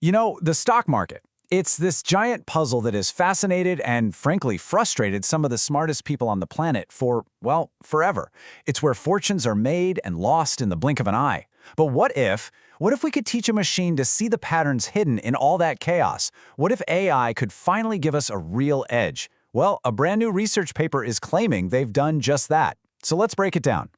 The stock market. It's this giant puzzle that has fascinated and, frankly, frustrated some of the smartest people on the planet for, well, forever. It's where fortunes are made and lost in the blink of an eye. But what if we could teach a machine to see the patterns hidden in all that chaos? What if AI could finally give us a real edge? Well, a brand new research paper is claiming they've done just that. So let's break it down.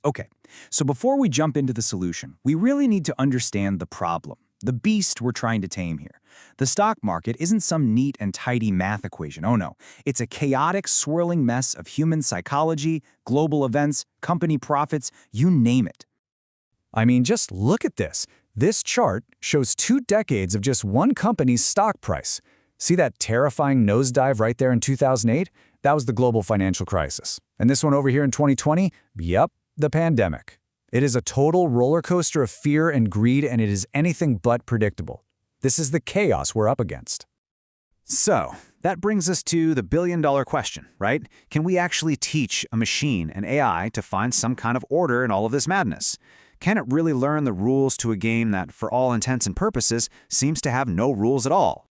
Okay, so before we jump into the solution, we really need to understand the problem, the beast we're trying to tame here. The stock market isn't some neat and tidy math equation, oh no. It's a chaotic, swirling mess of human psychology, global events, company profits, you name it. I mean, just look at this. This chart shows 2 decades of just one company's stock price. See that terrifying nosedive right there in 2008? That was the global financial crisis. And this one over here in 2020? Yep, the pandemic. It is a total roller coaster of fear and greed, and it is anything but predictable. This is the chaos we're up against. So, that brings us to the billion-dollar question, right? Can we actually teach a machine, an AI, to find some kind of order in all of this madness? Can it really learn the rules to a game that, for all intents and purposes, seems to have no rules at all?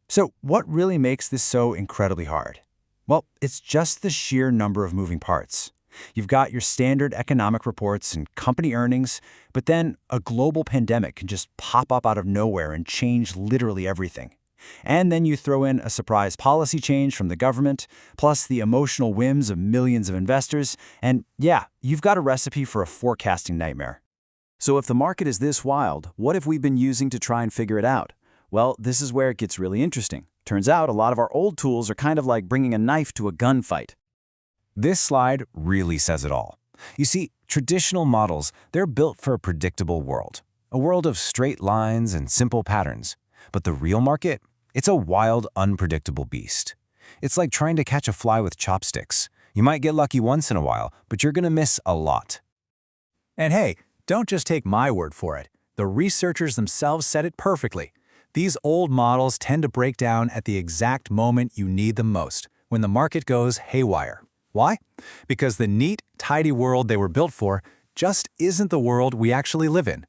So what really makes this so incredibly hard? Well, it's just the sheer number of moving parts. You've got your standard economic reports and company earnings, but then a global pandemic can just pop up out of nowhere and change literally everything. And then you throw in a surprise policy change from the government, plus the emotional whims of millions of investors, and yeah, you've got a recipe for a forecasting nightmare. So if the market is this wild, what have we been using to try and figure it out? Well, this is where it gets really interesting. Turns out a lot of our old tools are kind of like bringing a knife to a gunfight. This slide really says it all. You see, traditional models, they're built for a predictable world. A world of straight lines and simple patterns. But the real market? It's a wild, unpredictable beast. It's like trying to catch a fly with chopsticks. You might get lucky once in a while, but you're gonna miss a lot. And hey, don't just take my word for it. The researchers themselves said it perfectly. These old models tend to break down at the exact moment you need them most, when the market goes haywire. Why? Because the neat, tidy world they were built for just isn't the world we actually live in.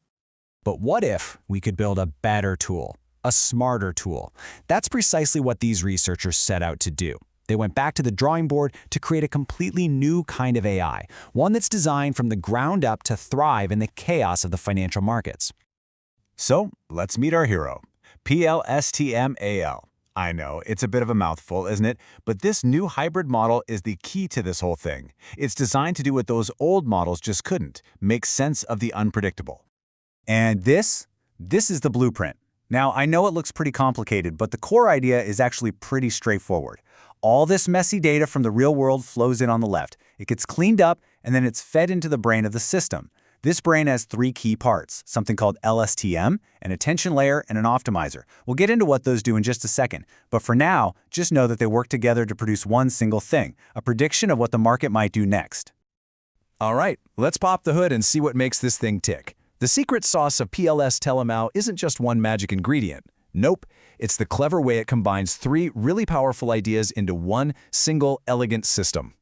But what if we could build a better tool, a smarter tool? That's precisely what these researchers set out to do. They went back to the drawing board to create a completely new kind of AI, one that's designed from the ground up to thrive in the chaos of the financial markets. So, let's meet our hero, PLSTMAL. I know, it's a bit of a mouthful, isn't it? But this new hybrid model is the key to this whole thing. It's designed to do what those old models just couldn't, make sense of the unpredictable. And this is the blueprint. Now, I know it looks pretty complicated, but the core idea is actually pretty straightforward. All this messy data from the real world flows in on the left. It gets cleaned up, and then it's fed into the brain of the system. This brain has 3 key parts, something called LSTM, an attention layer, and an optimizer. We'll get into what those do in just a second, but for now, just know that they work together to produce one single thing, a prediction of what the market might do next. All right, let's pop the hood and see what makes this thing tick. The secret sauce of PLS Telemal isn't just one magic ingredient. Nope, it's the clever way it combines 3 really powerful ideas into one single elegant system.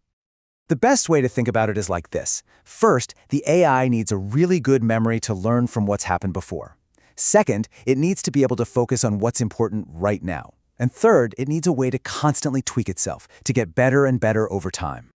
The best way to think about it is like this. First, the AI needs a really good memory to learn from what's happened before. Second, it needs to be able to focus on what's important right now. And third, it needs a way to constantly tweak itself, to get better and better over time.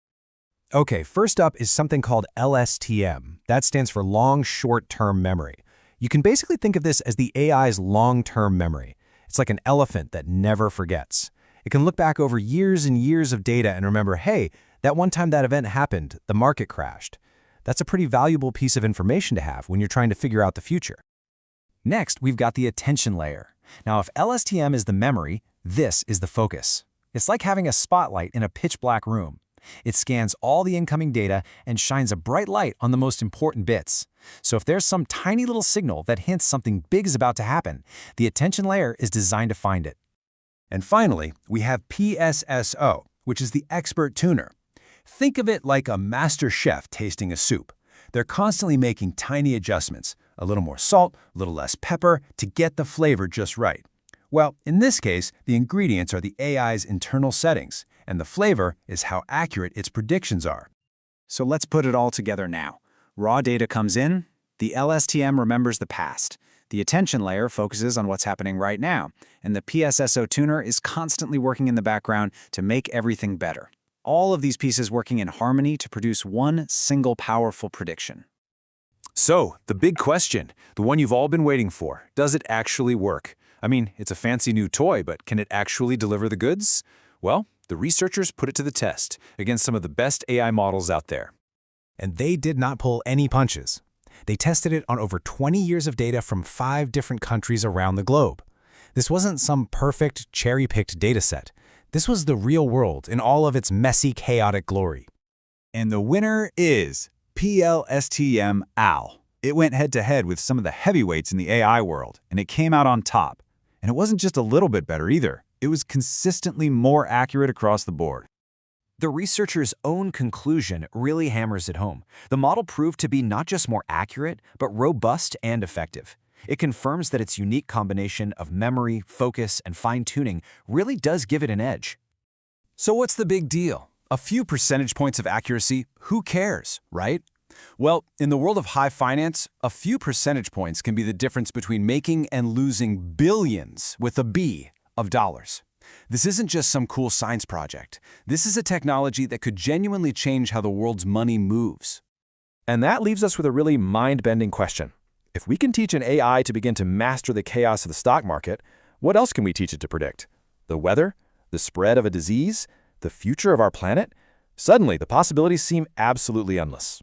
Okay, first up is something called LSTM. That stands for long short-term memory. You can basically think of this as the AI's long-term memory. It's like an elephant that never forgets. It can look back over years and years of data and remember, hey, that one time that event happened, the market crashed. That's a pretty valuable piece of information to have when you're trying to figure out the future. Next, we've got the attention layer. Now, if LSTM is the memory, this is the focus. It's like having a spotlight in a pitch-black room. It scans all the incoming data and shines a bright light on the most important bits. So if there's some tiny little signal that hints something big is about to happen, the attention layer is designed to find it. And finally, we have PSSO, which is the expert tuner. Think of it like a master chef tasting a soup. They're constantly making tiny adjustments, a little more salt, a little less pepper, to get the flavor just right. Well, in this case, the ingredients are the AI's internal settings, and the flavor is how accurate its predictions are. So let's put it all together now. Raw data comes in, the LSTM remembers the past. The attention layer focuses on what's happening right now, and the PSSO tuner is constantly working in the background to make everything better. All of these pieces working in harmony to produce one single powerful prediction. So, the big question, the one you've all been waiting for, does it actually work? I mean, it's a fancy new toy, but can it actually deliver the goods? Well, the researchers put it to the test against some of the best AI models out there. And they did not pull any punches. They tested it on over 20 years of data from 5 different countries around the globe. This wasn't some perfect, cherry-picked dataset. This was the real world in all of its messy, chaotic glory. And the winner is PLSTM Al. It went head-to-head with some of the heavyweights in the AI world, and it came out on top. And it wasn't just a little bit better either. It was consistently more accurate across the board. The researchers' own conclusion really hammers it home. The model proved to be not just more accurate, but robust and effective. It confirms that its unique combination of memory, focus, and fine-tuning really does give it an edge. So what's the big deal? A few percentage points of accuracy, who cares, right? Well, in the world of high finance, a few percentage points can be the difference between making and losing billions, with a B, of dollars. This isn't just some cool science project. This is a technology that could genuinely change how the world's money moves. And that leaves us with a really mind-bending question. If we can teach an AI to begin to master the chaos of the stock market, what else can we teach it to predict? The weather? The spread of a disease? The future of our planet? Suddenly, the possibilities seem absolutely endless.